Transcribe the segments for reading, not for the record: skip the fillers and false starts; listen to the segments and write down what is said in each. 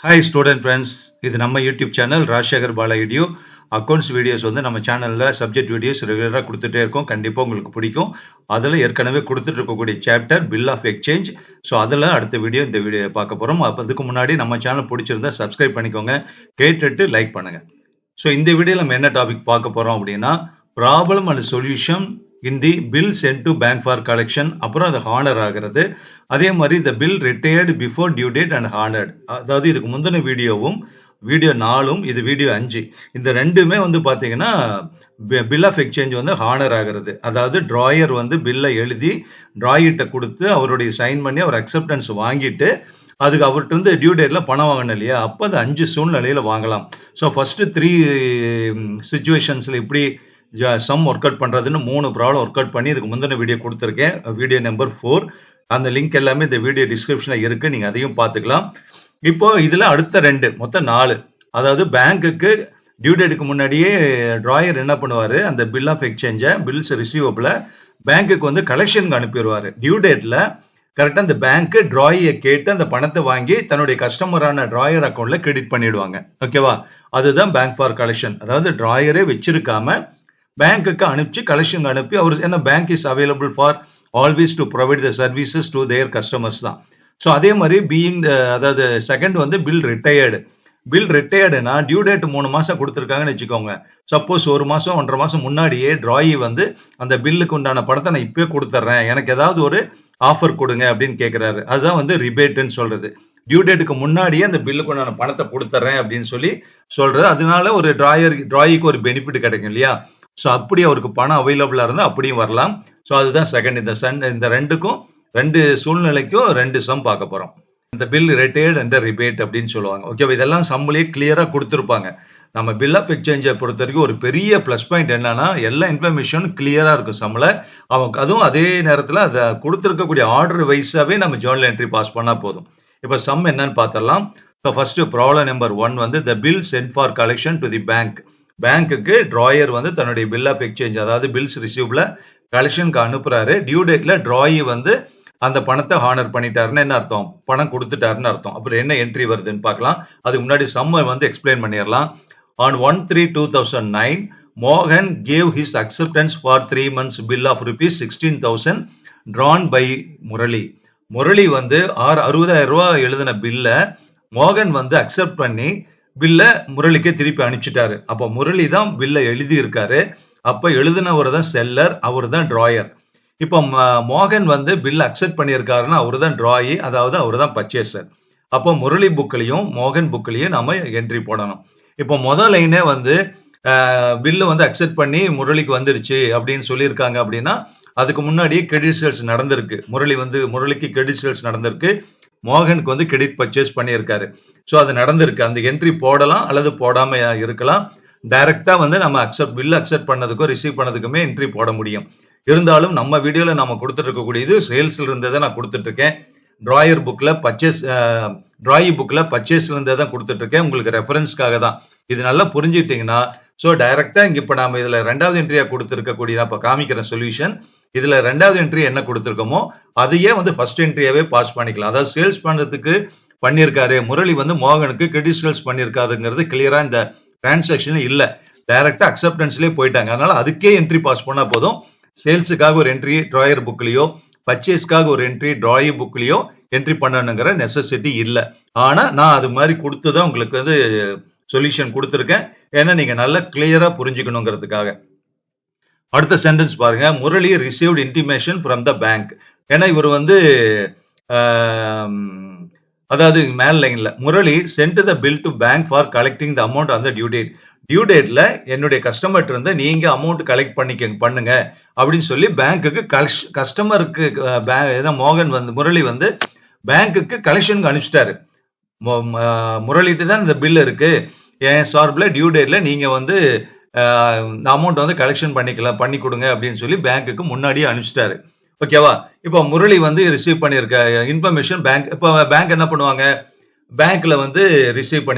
Hi student friends, இது நம்ம YouTube channel Rajasekar Bala video. Accounts videos வந்து நம்ம சேனலில் சப்ஜெக்ட் வீடியோஸ் ரெகுலராக கொடுத்துட்டே இருக்கோம். கண்டிப்பாக உங்களுக்கு பிடிக்கும். அதில் ஏற்கனவே கொடுத்துட்டு இருக்கக்கூடிய chapter bill of exchange. So அதில் அடுத்த வீடியோ இந்த வீடியோ பார்க்க போகிறோம். அப்போ அதுக்கு முன்னாடி நம்ம சேனல் பிடிச்சிருந்தா சப்ஸ்கிரைப் பண்ணிக்கோங்க, கேட்டுட்டு லைக் பண்ணுங்கள். ஸோ இந்த வீடியோவில் நம்ம என்ன டாபிக் பார்க்க போகிறோம் அப்படின்னா, problem and solution in the bill sent to bank for collection. அப்புறம் அது ஹானர் ஆகிறது. அதே மாதிரி இந்த bill retired before due date and honoured. அதாவது இதுக்கு முந்தின வீடியோவும் வீடியோ 4 இது வீடியோ 5 இந்த ரெண்டுமே வந்து பார்த்தீங்கன்னா பில் ஆஃப் எக்ஸ்சேஞ்ச் வந்து ஹானர் ஆகிறது. அதாவது டிராயர் வந்து பில்லை எழுதி டிராயிட்ட கொடுத்து அவருடைய சைன் பண்ணி அவர் அக்செப்டன்ஸ் வாங்கிட்டு அதுக்கு அவர்கிட்ட இருந்து டியூ டேட்ல பணம் வாங்கணும் இல்லையா, அப்போ அது 5 சூழ்நிலையில வாங்கலாம். ஸோ ஃபர்ஸ்ட் 3 சுச்சுவேஷன்ஸ்ல இப்படி சம் ஒர்க் அவுட் பண்றதுன்னு 3 ப்ராப்ளம் ஒர்க் அவுட் பண்ணி இதுக்கு முந்தின வீடியோ கொடுத்துருக்கேன், வீடியோ நம்பர் 4. அந்த லிங்க் எல்லாமே இந்த வீடியோ டிஸ்கிரிப்ஷன்ல இருக்கு, நீங்க அதையும் பார்த்துக்கலாம். இப்போ இதுல அடுத்த 2 மொத்தம் 4. அதாவது பேங்க்குக்கு டியூ டேட்டுக்கு முன்னாடியே டிராயர் என்ன பண்ணுவாரு, அந்த பில் ஆஃப் எக்ஸ்சேஞ்ச பில்ஸ் ரிசீவபிள பேங்க்குக்கு வந்து கலெக்ஷனுக்கு அனுப்பிடுவாரு. டியூ டேட்ல கரெக்டா அந்த பேங்க் டிராயை கேட்டு அந்த பணத்தை வாங்கி தன்னுடைய கஸ்டமரான டிராயர் அக்கௌண்ட்ல கிரெடிட் பண்ணிடுவாங்க. ஓகேவா, அதுதான் பேங்க் ஃபார் கலெக்ஷன். அதாவது டிராயரே வச்சிருக்காம பேங்க்குக்கு அனுப்பிச்சு கலெக்ஷன் அனுப்பி அவர் என்ன, bank is available for always to provide the services to their customers தான். ஸோ அதே மாதிரி அதாவது செகண்ட் வந்து பில் ரிட்டையர்டு. பில் ரிட்டையர்டுனா டியூ டேட் 3 மாசம் கொடுத்துருக்காங்கன்னு வச்சுக்கோங்க. சப்போஸ் 1 மாசம் 1.5 மாசம் முன்னாடியே டிராயி வந்து அந்த பில்லுக்கு உண்டான பணத்தை நான் இப்பயே கொடுத்துட்றேன், எனக்கு ஏதாவது ஒரு ஆஃபர் கொடுங்க அப்படின்னு கேட்கிறாரு. அதுதான் வந்து ரிபேட்டுன்னு சொல்றது. டியூ டேட்டுக்கு முன்னாடியே அந்த பில்லுக்கு உண்டான பணத்தை கொடுத்துட்றேன் அப்படின்னு சொல்றது. அதனால ஒரு டிராயிக்கு ஒரு பெனிஃபிட் கிடைக்கும் இல்லையா. ஸோ அப்படி அவருக்கு பணம் அவைலபிளா இருந்தால் அப்படியும் வரலாம். ஸோ அதுதான் செகண்ட். இந்த ரெண்டுக்கும் 2 சூழ்நிலைக்கும் 2 சம் பார்க்க போறோம். இந்த பில் ரிட்டையர்ட் அண்ட் ரிபேட் அப்படின்னு சொல்லுவாங்க. ஓகே, இதெல்லாம் சம்லேயே கிளியரா கொடுத்துருப்பாங்க. நம்ம பில் ஆஃப் எக்ஸ்சேஞ்சை பொறுத்த வரைக்கும் ஒரு பெரிய பிளஸ் பாயிண்ட் என்னன்னா, எல்லா இன்ஃபர்மேஷன் கிளியரா இருக்கும் சம்ல. அதுவும் அதே நேரத்தில் அதை கொடுத்துருக்கக்கூடிய ஆர்டர் வைஸாவே நம்ம ஜேர்னல் என்ட்ரி பாஸ் பண்ணா போதும். இப்போ சம் என்னன்னு பார்த்துடலாம். ஸோ ஃபர்ஸ்ட் ப்ராப்ளம் நம்பர் 1 வந்து the bill sent for collection to the bank. பேங்க்குக்கு டிராயர் வந்து தன்னுடைய பில் ஆஃப் எக்ஸ்சேஞ்ச் அதாவது பில்ஸ் ரிசீவ்ல கலெக்ஷனுக்கு அனுப்புறாரு. டியூ டேட்ல டிராயி வந்து அந்த பணத்தை ஹானர் பண்ணிட்டாருன்னு என்ன அர்த்தம், பணம் கொடுத்துட்டாருன்னு அர்த்தம். அப்புறம் என்ன என்ட்ரி வருதுன்னு பார்க்கலாம். அதுக்கு முன்னாடி சம்ம வந்து எக்ஸ்பிளைன் பண்ணிடலாம். ஆன் 1/3/2009 மோகன் gave his acceptance for 3 months bill of ₹16,000 drawn by Murali. Murali வந்து 60,000 ரூபாய் எழுதின பில்ல மோகன் வந்து அக்செப்ட் பண்ணி பில்ல முரளிக்கே திருப்பி அனுப்பிச்சிட்டாரு. அப்ப முரளி தான் பில்ல எழுதி இருக்காரு. அப்ப எழுதினவர் தான் செல்லர், அவர் தான் டிராயர். இப்ப மோகன் வந்து பில் அக்செப்ட் பண்ணியிருக்காருன்னா அவர் தான் டிராயி, அதாவது அவர் தான் பர்ச்சேசர். அப்போ முரளி புக்லையும் மோகன் புக்லையும் நாம என்ட்ரி போடணும். இப்போ முதல் லைனே வந்து பில்லு வந்து அக்செப்ட் பண்ணி முரளிக்கு வந்துருச்சு அப்படின்னு சொல்லியிருக்காங்க. அப்படின்னா அதுக்கு முன்னாடி கிரெடிட் சேல்ஸ் நடந்திருக்கு. முரளிக்கு கிரெடிட் சேல்ஸ் நடந்திருக்கு, மோகனுக்கு வந்து கிரெடிட் பர்ச்சேஸ் பண்ணியிருக்காரு. ஸோ அது நடந்திருக்கு. அந்த என்ட்ரி போடலாம் அல்லது போடாம இருக்கலாம். டைரக்டா வந்து நம்ம பில் அக்செப்ட் பண்ணதுக்கும் ரிசீவ் பண்ணதுக்குமே என்ட்ரி போட முடியும். இருந்தாலும் நம்ம வீடியோல நம்ம கொடுத்துட்டு இருக்கக்கூடியது சேல்ஸ்ல இருந்ததை நான் கொடுத்துட்டு இருக்கேன். டிராயி புக்ல பர்ச்சேஸ்ல இருந்ததை தான் கொடுத்துட்டு இருக்கேன், உங்களுக்கு ரெஃபரன்ஸ்க்காக தான். இது நல்லா புரிஞ்சுக்கிட்டீங்கன்னா ஸோ டைரக்டா இங்க இப்ப நம்ம இதுல 2வது என்ட்ரியா கொடுத்துருக்கக்கூடிய இப்ப காமிக்கிற சொல்யூஷன், இதுல 2வது என்ட்ரி என்ன கொடுத்துருக்கோமோ அதையே வந்து ஃபர்ஸ்ட் என்ட்ரியாவே பாஸ் பண்ணிக்கலாம். அதாவது சேல்ஸ் பண்றதுக்கு பண்ணியிருக்காரு முரளி வந்து மோகனுக்கு கிரெடிட் சேல்ஸ் பண்ணியிருக்காருங்கிறது கிளியரா இந்த டிரான்சாக்ஷன் இல்ல, டைரக்டா அக்செப்டன்ஸ்லயே போயிட்டாங்க. அதனால அதுக்கே என்ட்ரி பாஸ் பண்ணா போதும். சேல்ஸுக்காக ஒரு என்ட்ரி டிராயர் புக்லயோ பர்ச்சேஸ்க்காக ஒரு என்ட்ரி டிராயி புக்லயோ என்ட்ரி பண்ணணுங்கிற நெசசிட்டி இல்ல. ஆனா நான் அது மாதிரி கொடுத்துதான் உங்களுக்கு வந்து சொல்யூஷன் கொடுத்துருக்கேன், ஏன்னா நீங்க நல்லா கிளியரா புரிஞ்சுக்கணுங்கிறதுக்காக. அடுத்த சென்டென்ஸ் பாருங்க, Murali received intimation from the bank. ஏன்னா இவர் வந்து அதாவது மேல் லைன்ல Murali sent the bill to bank for collecting the amount on the due date. Due டேட்ல என்னுடைய கஸ்டமர் இருந்து நீங்க அமௌண்ட் கலெக்ட் பண்ணுங்க அப்படின்னு சொல்லி பேங்க்குக்கு கஸ்டமருக்கு முரளி வந்து பேங்க்குக்கு கலெக்ஷனுக்கு அனுப்பிச்சிட்டாரு. முரளிட்டு தான் இந்த பில் இருக்கு, என் சார்பில் டியூ டேட்ல நீங்க வந்து இந்த அமௌண்ட் வந்து கலெக்ஷன் பண்ணி கொடுங்க அப்படின்னு சொல்லி பேங்க்குக்கு முன்னாடியே அனுப்பிச்சிட்டாரு. ஓகேவா, இப்போ முரளி வந்து ரிசீவ் பண்ணியிருக்க இன்ஃபர்மேஷன் பேங்க் என்ன பண்ணுவாங்க, பேங்க்ல வந்து ரிசீவ்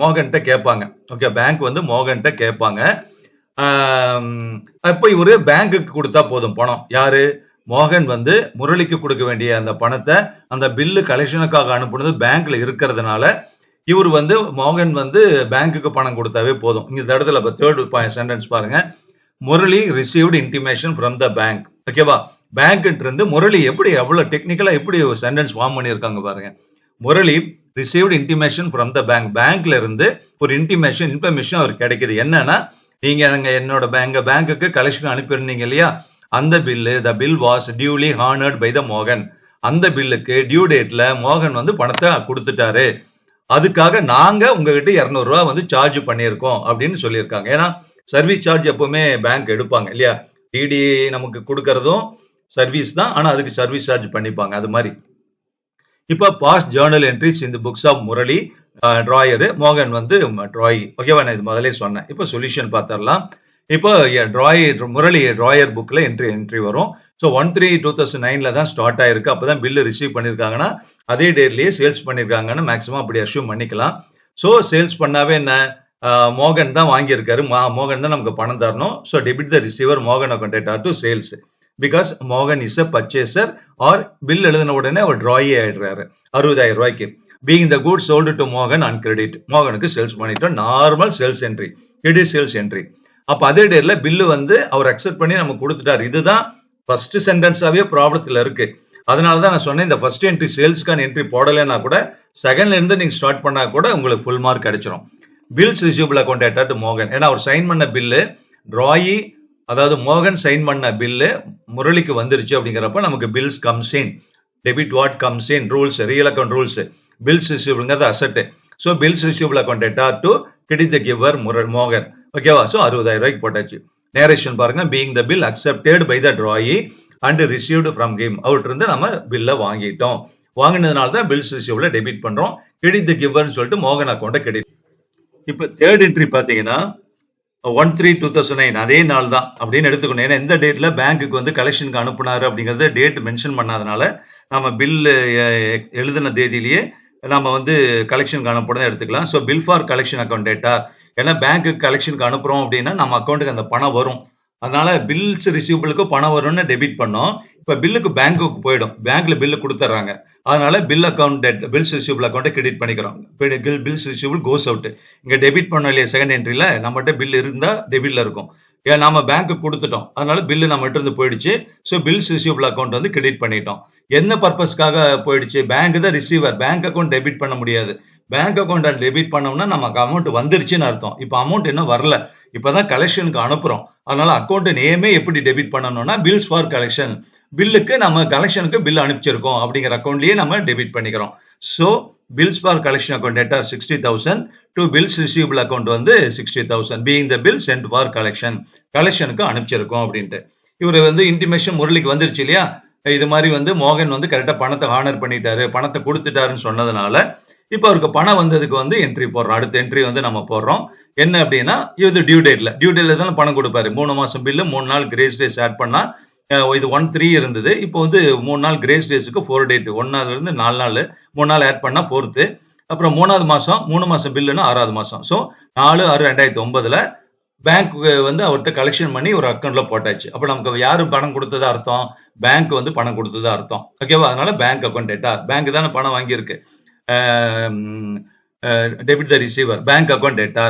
மோகன்கிட்ட கேட்பாங்க. ஓகே, பேங்க் வந்து மோகன்கிட்ட கேட்பாங்க. அப்போ இவரு பேங்க்குக்கு கொடுத்தா போதும் பணம். யாரு, மோகன் வந்து முரளிக்கு கொடுக்க வேண்டிய அந்த பணத்தை அந்த பில்லு கலெக்ஷனுக்காக அனுப்புனது பேங்க்ல இருக்கிறதுனால இவர் வந்து மோகன் வந்து பேங்க்குக்கு பணம் கொடுத்தாவே போதும். இந்த இடத்துல தேர்ட் சென்டென்ஸ் பாருங்க. Murali received intimation from the bank. ஓகேவா? பேங்க் இருந்து முரளி எப்படி எவ்வளவு டெக்னிக்கலா எப்படி ஒரு சென்டென்ஸ் ஃபார்ம் பண்ணியிருக்காங்க பாருங்க. Murali received intimation from the bank. பேங்க்ல இருந்து ஒரு இன்ஃபர்மேஷன் அவருக்கு கிடைக்குது. என்னன்னா, நீங்க என்னோட பேங்குக்கு கலெக்ஷன் அனுப்பியிருந்தீங்க இல்லையா, அந்த bill the bill was duly honoured by the மோகன். அந்த பில்லுக்கு டியூ டேட்ல மோகன் வந்து பணத்தை கொடுத்துட்டாரு. அதுக்காக நாங்க உங்ககிட்ட 200 ரூபாய் வந்து சார்ஜ் பண்ணியிருக்கோம் அப்படின்னு சொல்லியிருக்காங்க. ஏன்னா சர்வீஸ் சார்ஜ் எப்பவுமே பேங்க் எடுப்பாங்க இல்லையா? டிடி நமக்கு கொடுக்கறதும் சர்வீஸ் தான், ஆனா அதுக்கு சர்வீஸ் சார்ஜ் பண்ணிப்பாங்க. அது மாதிரி இப்ப பாஸ்ட் ஜேர்னல் என்ட்ரிஸ் இந்த புக்ஸ் ஆஃப் முரளி டிராயர், மோகன் வந்து டிராயி. ஓகேவா? நான் இது முதலே சொன்னேன். இப்போ சொல்யூஷன் பார்த்துடலாம். இப்போ முரளி டிராயர் புக்ல என்ட்ரி வரும். ஸோ 1/3/2009 தான் ஸ்டார்ட் ஆயிருக்கு. அப்பதான் பில்லு ரிசீவ் பண்ணிருக்காங்கன்னா அதே டேட்லயே சேல்ஸ் பண்ணிருக்காங்கன்னு மேக்ஸிமம் அப்படி அஷ்யூம் பண்ணிக்கலாம். ஸோ சேல்ஸ் பண்ணாவே என்ன, மோகன் தான் வாங்கியிருக்காரு, மோகன் தான் நமக்கு பணம் தரணும். ஸோ டெபிட் த ரிசீவர் மோகன் அக்கௌண்ட் டு சேல்ஸ் பிகாஸ் மோகன் is a purchaser. R bill எழுதின உடனே அவர் டிராயி ஆயிடுறாரு 60,000 ரூபாய்க்கு. Being the good sold to மோகன் அண்ட் கிரெடிட். மோகனுக்கு சேல்ஸ் பண்ணிட்டோம். Normal sales entry, credit sales entry. அப்ப அதே டேட்ல பில்லு வந்து அவர் அக்செப்ட் பண்ணி நமக்கு கொடுத்துட்டாரு. இதுதான் ஃபர்ஸ்ட் சென்டென்ஸாவே ப்ராப்ளத்துல இருக்கு. அதனாலதான் நான் சொன்னேன், இந்த ஃபர்ஸ்ட் என்ட்ரி சேல்ஸ்க்கான என்ட்ரி போடலைன்னா கூட செகண்ட்ல இருந்து நீங்க ஸ்டார்ட் பண்ணா கூட உங்களுக்கு ஃபுல் மார்க் கிடைச்சிரும். பில்ஸ் ரிசீவபிள் அக்கௌண்ட் டு மோகன். ஏன்னா அவர் சைன் பண்ண பில்லு டிராயி, அதாவது மோகன் சைன் பண்ண பில்லு முரளிக்கு வந்துருச்சு. அப்படிங்கிறப்ப நமக்கு bills comes in, debit what comes in, rules, real account rules. Bills ரிசீவபிள்ங்கிறது asset. So bills receivable account to credit the giver மோகன். ஓகேவா? ஸோ 60,000 ரூபாய்க்கு போட்டாச்சு. நேரேஷன் பாருங்க. Being the bill accepted by the drawee and received from him. அவர்கிட்ட இருந்து நம்ம பில்ல வாங்கிட்டோம். வாங்கினதுனால தான் பில்ஸ் ரிசீவபிள் டெபிட் பண்றோம். கிரெடிட் த கிவர்னு சொல்லிட்டு மோகன் அக்கௌண்ட்டை கிரெடிட். இப்ப தேர்ட் என்ட்ரி பாத்தீங்கன்னா 1/3/2009 அதே நாள் தான் அப்படின்னு எடுத்துக்கணும். ஏன்னா எந்த டேட்ல பேங்க்குக்கு வந்து கலெக்ஷனுக்கு அனுப்புனாரு அப்படிங்கறத டேட் மென்ஷன் பண்ணாதனால நம்ம பில் எழுதின தேதியிலேயே நம்ம வந்து கலெக்ஷனுக்கு அனுப்புறதை எடுத்துக்கலாம். So bill for collection account data. ஏன்னா பேங்க்குக்கு கலெக்ஷனுக்கு அனுப்புறோம் அப்படின்னா நம்ம அக்கௌண்ட்டுக்கு அந்த பணம் வரும். அதனால பில்ஸ் ரிசீவபிளுக்கு பணம் வரும்னு டெபிட் பண்ணோம். இப்ப பில்லுக்கு பேங்க்குக்கு போயிடும். பேங்க்ல பில்லு கொடுத்துட்றாங்க. அதனால பில் அக்கௌண்ட் பில்ஸ் ரிசீவபிள் அக்கௌண்ட்டை கிரெடிட் பண்ணிக்கிறோம். Bills receivable goes out. இங்க டெபிட் பண்ணோம் இல்லையா செகண்ட் என்ட்ரில, நம்மகிட்ட பில் இருந்தா டெபிட்ல இருக்கும். ஏன் நாம பேங்க்கு கொடுத்துட்டோம், அதனால பில்லு நம்ம இருந்து போயிடுச்சு. ஸோ பில்ஸ் ரிசீவபிள் அக்கௌண்ட் வந்து கிரெடிட் பண்ணிட்டோம். என்ன பர்பஸ்க்காக போயிடுச்சு? பேங்க் தான் ரிசீவர், பேங்க் அக்கௌண்ட் டெபிட் பண்ண முடியாது. பேங்க் அக்கௌண்ட் டெபிட் பண்ணோம்னா நமக்கு அமௌண்ட் வந்துருச்சுன்னு அர்த்தம். இப்ப அமௌண்ட் இன்னும் வரல, இப்பதான் கலெக்ஷனுக்கு அனுப்புறோம். அதனால அக்கௌண்ட் நேமே எப்படி டெபிட் பண்ணணும்னா பில்ஸ் ஃபார் கலெக்ஷன். பில்லுக்கு நம்ம கலெக்ஷனுக்கு பில் அனுப்பிச்சிருக்கோம் அப்படிங்கிற அக்கௌண்ட்லயே நம்ம டெபிட் பண்ணிக்கிறோம். So bills for collection account data 60,000 to bills receivable account வந்து 60,000 being the bill sent for collection. கலெக்ஷனுக்கு அனுப்பிச்சிருக்கோம் அப்படின்ட்டு. இவர் வந்து இன்டிமேஷன் முரளிக்கு வந்துருச்சு இல்லையா, இது மாதிரி வந்து மோகன் வந்து கரெக்டா பணத்தை ஹானர் பண்ணிட்டாரு, பணத்தை கொடுத்துட்டாருன்னு சொன்னதுனால இப்ப அவருக்கு பணம் வந்ததுக்கு வந்து என்ட்ரி போடுறோம். அடுத்த என்ட்ரி வந்து நம்ம போடுறோம். என்ன அப்படின்னா, இது டியூ டேட்ல தானே பணம் கொடுப்பாரு. 3 மாசம் பில்லு, 3 நாள் கிரேஸ் டேஸ் ஆட் பண்ணா இது 1/3 இருந்தது. இப்போ வந்து 3 நாள் கிரேஸ் டேஸுக்கு 4 டேட், 1ல இருந்து 4 நாள், 3 நாள் ஆட் பண்ணா 4th. அப்புறம் 3வது மாசம், 3 மாசம் பில்லுன்னா 6வது மாசம். ஸோ 4/6/2009 பேங்க் வந்து அவர்கிட்ட கலெக்ஷன் பண்ணி ஒரு அக்கௌண்ட்ல போட்டாச்சு. அப்ப நமக்கு யாரு பணம் கொடுத்ததா அர்த்தம்? பேங்க் வந்து பணம் கொடுத்ததா அர்த்தம். ஓகேவா? அதனால பேங்க் அக்கௌண்ட் டேட்டா, பேங்க் தானே பணம் வாங்கியிருக்கு. Debit the receiver, bank account data.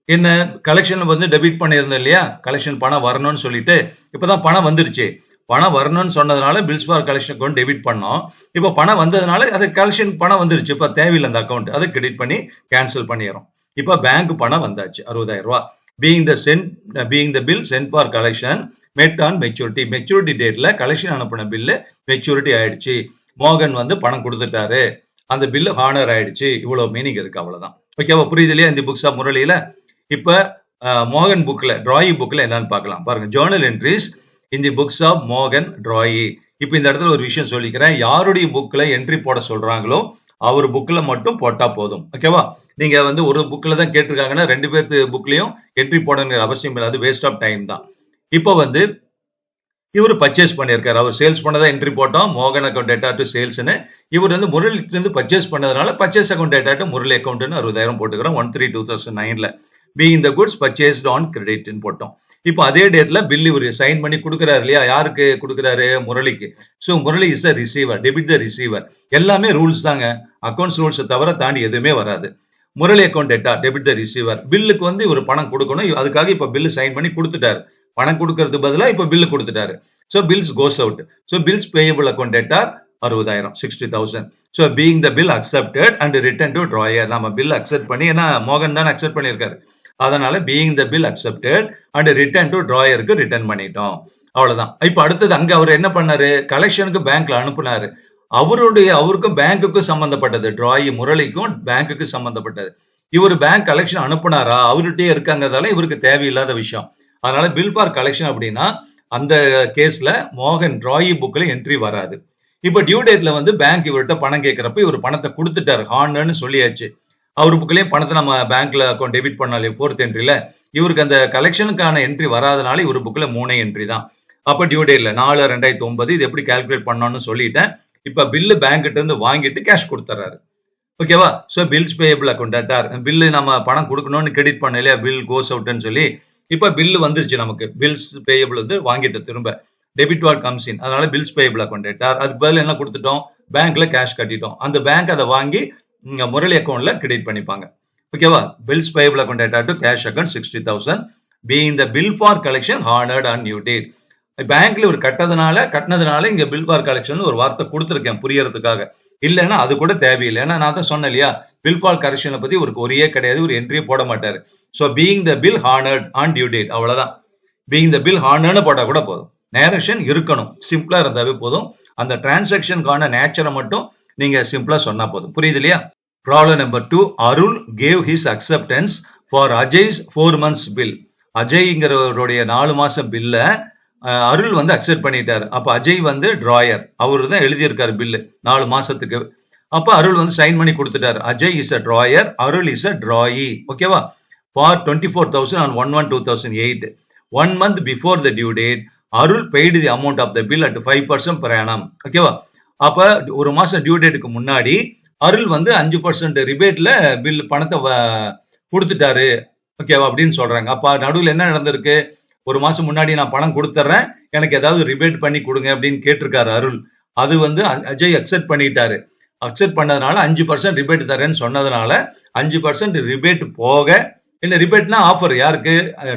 என்ன கலெக்ஷன் வந்து டெபிட் பண்ணியிருந்தோம் இல்லையா, கலெக்ஷன் பணம் வரணும்னு சொல்லிட்டு இப்பதான் பணம் வந்துருச்சு. பணம் வரணும்னு சொன்னதுனால bills for collection account debit பண்ணோம். இப்போ பணம் வந்ததுனால அது கலெக்ஷன் பணம் வந்துருச்சு. இப்ப தேவையில்லை அந்த அக்கௌண்ட், அதை கிரெடிட் பண்ணி கேன்சல் பண்ணிடுறோம். இப்ப பேங்க் பணம் வந்தாச்சு 60,000 ரூபாய். Being the bill sent for collection met on maturity. Maturity டேட்ல கலெக்ஷன் அனுப்பின பில்லு மெச்சூரிட்டி ஆயிடுச்சு. மோகன் வந்து பணம் கொடுத்துட்டாரு, அந்த பில்லு ஹானர் ஆயிடுச்சு. இவ்வளவு மீனிங் இருக்கு, அவ்வளவுதான். ஓகேவா? புரியுது இல்லையா இந்த புக்ஸ் ஆஃப் முரளியில? இப்ப மோகன் புக்ல, டிராயி புக்ல என்னன்னு பார்க்கலாம். பாருங்க, journal entries in the books of மோகன் டிராயி. இப்ப இந்த இடத்துல ஒரு விஷயம் சொல்லிக்கிறேன். யாருடைய புக்ல என்ட்ரி போட சொல்றாங்களோ அவர் புக்ல மட்டும் போட்டா போதும். ஓகேவா? நீங்க வந்து ஒரு புக்ல தான் கேட்டிருக்காங்கன்னா 2 பேர்த்து புக்லயும் என்ட்ரி போடணுங்கிற அவசியம் இல்லை. அது வேஸ்ட் ஆஃப் டைம் தான். இப்போ வந்து இவர் பர்ச்சேஸ் பண்ணியிருக்காரு, அவர் சேல்ஸ் பண்ணதா என்ட்ரி போட்டோம், மோகன் அக்கௌண்ட் டேட்டா டு சேல்ஸ்னு. இவர் வந்து முரளிக்கு இருந்து பர்ச்சேஸ் பண்ணதுனால purchase account data to Murali அக்கௌண்ட்னு 60,000 போட்டுக்கிறோம். 1/3/2009 being the goods purchased on கிரெடிட்னு போட்டோம். இப்போ அதே டேட்ல பில் இவர் சைன் பண்ணி கொடுக்குறாரு இல்லையா, யாருக்கு கொடுக்குறாரு? முரளிக்கு. So Murali is a receiver, debit the receiver. எல்லாமே ரூல்ஸ் தாங்க, அக்கௌண்ட்ஸ் ரூல்ஸ் தவிர தாண்டி எதுவுமே வராது. Murali account data debit the receiver. பில்லுக்கு வந்து இவர் பணம் கொடுக்கணும், அதுக்காக இப்ப பில்லு சைன் பண்ணி கொடுத்துட்டாரு. பணம் கொடுக்கறதுக்கு பதிலா இப்ப பில்லு கொடுத்துட்டாரு. So bills goes out. So bills payable account data 60,000 60,000. So being the bill accepted and return to drawer. நம்ம பில் அக்செப்ட் பண்ணி, ஏன்னா மோகன் தான் அக்செப்ட் பண்ணியிருக்காரு, அதனால being the bill accepted and return to டிராயருக்கு ரிட்டர்ன் பண்ணிட்டோம். அவ்வளவுதான். இப்ப அடுத்தது அங்க அவர் என்ன பண்ணாரு, கலெக்ஷனுக்கு பேங்க்ல அனுப்புனாரு. அவருக்கும் பேங்குக்கும் சம்பந்தப்பட்டது, டிராயி முரளிக்கும் பேங்குக்கு சம்பந்தப்பட்டது. இவர் பேங்க் கலெக்ஷன் அனுப்புனாரா, அவர்கிட்டயே இருக்காங்கிறதால இவருக்கு தேவையில்லாத விஷயம். அதனால பில் ஃபார் கலெக்ஷன் அப்படின்னா அந்த கேஸ்ல மோகன் டிராயி புக்ல என்ட்ரி வராது. இப்ப டியூ டேட்ல வந்து பேங்க் இவர்கிட்ட பணம் கேட்கிறப்ப இவர் பணத்தை கொடுத்துட்டாரு, ஹான்னு சொல்லியாச்சு. அவர் புக்லயும் பணத்தை நம்ம பேங்க்ல அக்கௌண்ட் டெபிட் பண்ணாலே 4th என்ட்ரில, இவருக்கு அந்த கலெக்ஷனுக்கான என்ட்ரி வராதனால இவர் புக்ல 3 என்ட்ரி தான். அப்ப டியூ டேட்ல 4/2009 இது எப்படி கால்குலேட் பண்ணணும்னு சொல்லிட்டேன். இப்ப பில்லு பேங்க் கிட்ட இருந்து வாங்கிட்டு கேஷ் கொடுத்துறாரு. ஓகேவா? So bills payable account debtor, bill நம்ம பணம் கொடுக்கணும்னு கிரெடிட் பண்ண இல்லையா, பில் கோஸ் அவுட்னு சொல்லி. இப்ப பில்லு வந்துருச்சு நமக்கு, பில்ஸ் பேயபிள் வந்து வாங்கிட்டு திரும்ப டெபிட் வாட் கம்ஸ் இன், அதனால பில்ஸ் பேயபிள் அக்கௌண்ட் டேட்டா. அதுக்கு பதில் என்ன கொடுத்துட்டோம், பேங்க்ல கேஷ் கட்டிட்டோம். அந்த பேங்க் அதை வாங்கி முரளி அக்கௌண்ட்ல கிரெடிட் பண்ணிப்பாங்க. ஓகேவா? Bills payable account data to cash account 60,000 being the bill for collection honoured on new date. பேங்க்ல ஒரு கட்டினதுனால இங்க பில் ஃபார் கலெக்ஷன் ஒரு வார்த்தை கொடுத்துருக்கேன் புரியறதுக்காக. இல்லைன்னா அது கூட தேவையில்லை. ஏன்னா நான் தான் சொன்னேன் இல்லையா, பில் ஃபார் கரெக்ஷனை பத்தி ஒரு ஒரே கிடையாது, ஒரு என்ட்ரியே போட மாட்டாரு. So being the bill honoured on due date, அவ்வளவுதான். பீயிங் த பில் ஹானர்ட்னு போட்டா கூட போதும், நேரேஷன் இருக்கணும், சிம்பிளா இருந்தாவே போதும். அந்த டிரான்சாக்ஷனுக்கான நேச்சரை மட்டும் நீங்க சிம்பிளா சொன்னா போதும். புரியுது இல்லையா? Problem number 2. Arul gave his acceptance for Ajay's 4 months bill. அஜய்ங்கிறவருடைய 4 மாசம் பில்ல அருள் வந்து அக்செப்ட் பண்ணிட்டாரு. அப்ப அஜய் வந்து டிராயர், அவரு தான் எழுதியிருக்காரு பில்லு 4 மாசத்துக்கு. அப்ப அருள் வந்து சைன் பண்ணி கொடுத்துட்டாரு. Ajay is a drawer, Arul is a drawee. ஓகேவா? For 24,000 on 1/1/2008, 1 month before the due date, Arul paid the amount of the bill at 5% per annum. ஓகேவா? அப்ப ஒரு மாசம் டியூ டேட்டுக்கு முன்னாடி அருள் வந்து 5% ரிபேட்ல பில் பணத்தை கொடுத்துட்டாரு. ஓகேவா? அப்படின்னு சொல்றாங்க. அப்ப நடுவில் என்ன நடந்திருக்கு, ஒரு மாசம் முன்னாடி நான் பணம் கொடுத்துறேன், எனக்கு ஏதாவது ரிபேட் பண்ணி கொடுங்க அப்படின்னு கேட்டிருக்காரு அருள். அது வந்து அஜய் அக்செப்ட் பண்ணிட்டாரு. அக்செப்ட் பண்ணதுனால 5% ரிபேட் தரேன்னு சொன்னதுனால 5% ரிபேட் போக, இல்ல ரிபேட்னா ஆஃபர் யாருக்கு,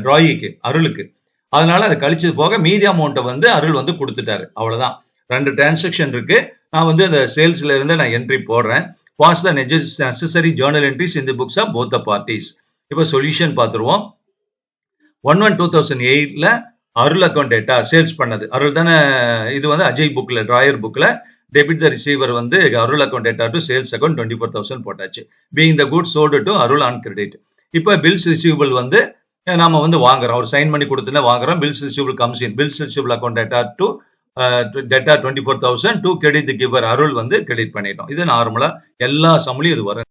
டிராயிக்கு, அருளுக்கு. அதனால அதை கழிச்சது போக மீதி அமௌண்ட்டை வந்து அருள் வந்து கொடுத்துட்டாரு. அவ்வளவுதான். 2 டிரான்சாக்ஷன் இருக்கு. நான் வந்து அந்த சேல்ஸ்ல இருந்து நான் என்ட்ரி போடுறேன். Pass the necessary journal entries in the books of both the parties. இப்போ சொல்யூஷன் பார்த்துருவோம். 1/1/2008ல அருள் அக்கௌண்ட் டேட்டா சேல்ஸ் பண்ணது அருள் தானே. இது வந்து அஜய் புக்ல, டிராயர் புக்ல டெபிட் த ரிசீவர் வந்து Arul account data to sales account 24,000 போட்டாச்சு. Being the good sold to Arul on credit. இப்போ பில்ஸ் ரிசீவபிள் வந்து நாம வந்து வாங்குறோம், அவர் சைன் பண்ணி கொடுத்துனா வாங்குறோம். Bills receivable comes in, bills receivable account data to data 24,000 to credit the giver, Arul வந்து கிரெடிட் பண்ணிட்டோம். இது நார்மலா எல்லா சமலையும் இது வரும்.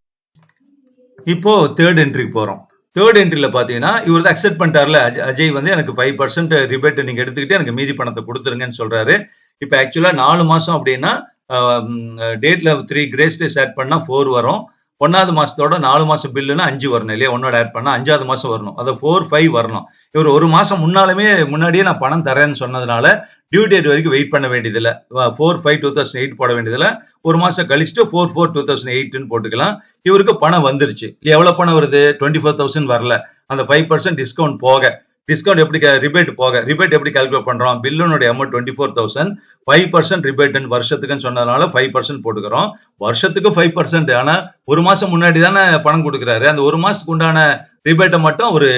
இப்போ தேர்ட் என்ட்ரிக்கு போறோம். தேர்ட் என்ட்ரில பாத்தீங்கன்னா இவர் தான் அக்செப்ட் பண்ணிட்டார்ல, அஜய் வந்து எனக்கு 5% ரிபேட் நீங்க எடுத்துக்கிட்டு எனக்கு மீதி பணத்தை கொடுத்துருங்கன்னு சொல்றாரு. இப்ப ஆக்சுவலா 4 மாசம் அப்படின்னா டேட்ல 3 கிரேஸ் டேஸ் ஆட் பண்ணா 4 வரும். 1வது மாசத்தோட 4 மாசம் பில்லுன்னா 5 வரணும் இல்லையா, 1ஓட ஆட் பண்ணா 5வது மாசம் வரணும். அது 4, 5 வரணும். இவர் ஒரு மாசம் முன்னாடியே நான் பணம் தரேன்னு சொன்னதுனால டியூ டேட் வரைக்கும் வெயிட் பண்ண வேண்டியதில்லை. 4/5/2008 போட வேண்டியதில்லை. ஒரு மாசம் கழிச்சுட்டு 4/4/2008ன்னு போட்டுக்கலாம். இவருக்கு பணம் வந்துருச்சு. எவ்வளவு பணம் வருது, 24,000 வரல. அந்த 5% டிஸ்கவுண்ட் போக, டிஸ்கவுண்ட் எப்படி ரிபேட் போக, ரிபேட் எப்படி கால்குலேட் பண்றோம், பில்லுனுடைய அமௌண்ட் 24,000, 5% ரிபேட் வருஷத்துக்குன்னு சொன்னதுனால 5% போட்டுக்கிறோம். வருஷத்துக்கு 5%, ஆனா ஒரு மாசம் முன்னாடி தானே பணம் கொடுக்குறாரு. அந்த ஒரு மாசத்துக்கு உண்டான ரிபேட்டை மட்டும் ஒரு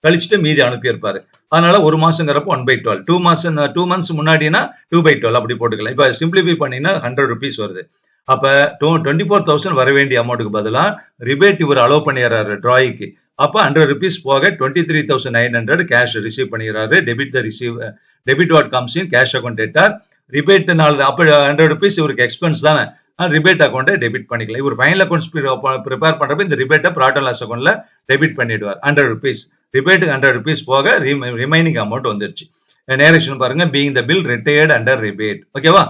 கழிச்சுட்டு மீதி அனுப்பியிருப்பாரு. அதனால ஒரு மாசங்கிறப்ப 1/12, 2 months முன்னாடினா 2/12 அப்படி போட்டுக்கலாம். இப்ப சிம்பிளிஃபை பண்ணீங்கன்னா 100 rupees வருது. அப்ப 24,000 வர வேண்டிய அமௌண்ட்டுக்கு பதிலா ரிபேட் இவர் அலோவ் பண்ணிடுறாரு டிராய்க்கு. அப்ப 100 rupees போக 23,900 கேஷ் ரிசீவ் பண்ணிடுறாரு. Debit what comes in cash account data. ரிபேட்னால அப்ப 100 rupees இவருக்கு எக்ஸ்பென்ஸ் தானே, ரிபேட் அக்கௌண்ட்டை டெபிட் பண்ணிக்கலாம். இவர் ஃபைனல் அக்கௌண்ட்ஸ் ப்ரிப்பேர் பண்றப்ப இந்த ரிபேட்டை ப்ராஃபிட் அண்ட் லாஸ் அக்கௌண்ட்ல டெபிட் பண்ணிடுவார். 100 rupees ரிபேட்டுக்கு 100 rupees போக ரிமைனிங் அமௌண்ட் வந்துருச்சு. நேரேஷன் பாருங்க, being the bill retired under rebate. ஓகேவா?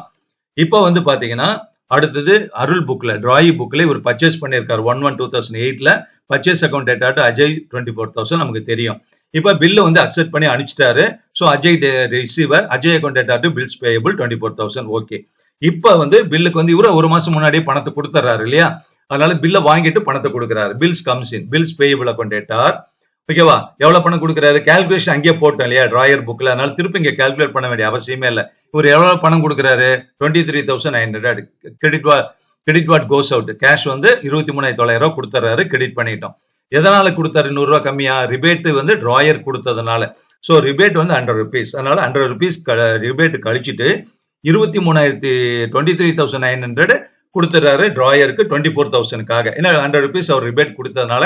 இப்போ வந்து பாத்தீங்கன்னா அடுத்தது அருள் புக்ல, டிராயி புக்ல இவர் பர்ச்சேஸ் பண்ணியிருக்காரு 1/1/2008ல. Purchase account data to Ajay 24,000 நமக்கு தெரியும். இப்ப பில்ல வந்து அக்செப்ட் பண்ணி அனுப்பிச்சிட்டாரு. So Ajay receiver, Ajay account data to bills payable 24,000. Okay. இப்ப வந்து பில்லுக்கு வந்து இவரு ஒரு மாசம் முன்னாடியே பணத்தை கொடுத்துறாரு இல்லையா. அதனால பில்லை வாங்கிட்டு பணத்தை கொடுக்குறாரு. Bills comes in, bills payable account debtor. ஓகேவா? எவ்வளவு பணம் கொடுக்குறாரு? கால்குலேஷன் அங்கேயே போட்டோம் இல்லையா டிராயர் புக்ல, அதனால திருப்பி இங்க கால்குலேட் பண்ண வேண்டிய அவசியமே இல்லை. இவர் எவ்வளவு பணம் கொடுக்குறாரு? 23,900. Credit what goes out. Cash வந்து 23,900 கொடுத்துறாரு, கிரெடிட் பண்ணிட்டோம். எதனால கொடுத்தாரு 100 ரூபாய் கம்மியா? ரிபேட் வந்து டிராயர் கொடுத்ததுனால. சோ ரிபேட் வந்து 100 rupees. அதனால 100 rupees ரிபேட் கழிச்சுட்டு 23,900 கொடுத்துறாரு டிராயருக்கு 24,000க்காக. ஏன்னா 100 rupees அவர் ரிபேட் கொடுத்ததுனால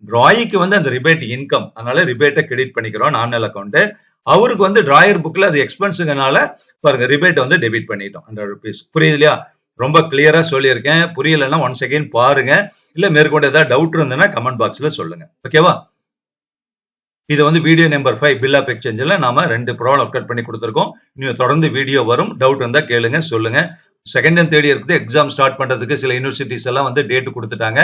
டிராய்க்கு வந்து அந்த ரிபேட் இன்கம், அதனால ரிபேட்டை கிரெடிட் பண்ணிக்கிறோம் நாமினல் அக்கௌண்ட். அவருக்கு வந்து டிராயர் புக்ல அது எக்ஸ்பென்ஸுங்கனால பாருங்க ரிபேட் வந்து டெபிட் பண்ணிட்டோம் 100 rupees. புரியுது இல்லையா? ரொம்ப கிளியரா சொல்லியிருக்கேன். புரியலன்னா ஒன்ஸ் அகைன் பாருங்க. இல்ல மேற்கொண்டு ஏதாவது டவுட் இருந்ததுன்னா கமெண்ட் பாக்ஸ்ல சொல்லுங்க. ஓகேவா? இது வந்து வீடியோ நம்பர் 5 பில் ஆஃப் எக்ஸ்சேஞ்சில் நாம 2 ப்ராப்ளம் ஒர்க் பண்ணி கொடுத்துருக்கோம். இன்னும் தொடர்ந்து வீடியோ வரும். டவுட் இருந்தா கேளுங்க, சொல்லுங்க. செகண்ட் அண்ட் தேர்ட் இயருக்கு எக்ஸாம் ஸ்டார்ட் பண்றதுக்கு சில யூனிவர்சிட்டிஸ் எல்லாம் வந்து டேட் கொடுத்துட்டாங்க.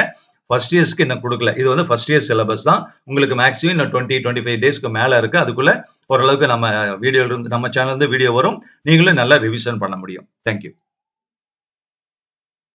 ஃபர்ஸ்ட் இயர்ஸ்க்கு இன்னும் கொடுக்கல. இது வந்து ஃபர்ஸ்ட் இயர் சிலபஸ் தான். உங்களுக்கு மேக்ஸிமம் இன்னும் 20-25 டேஸ்க்கு மேல இருக்கு. அதுக்குள்ள ஓரளவுக்கு நம்ம வீடியோ நம்ம சேனல் இருந்து வீடியோ வரும். நீங்களும் நல்லா ரிவிஷன் பண்ண முடியும். தேங்க்யூ.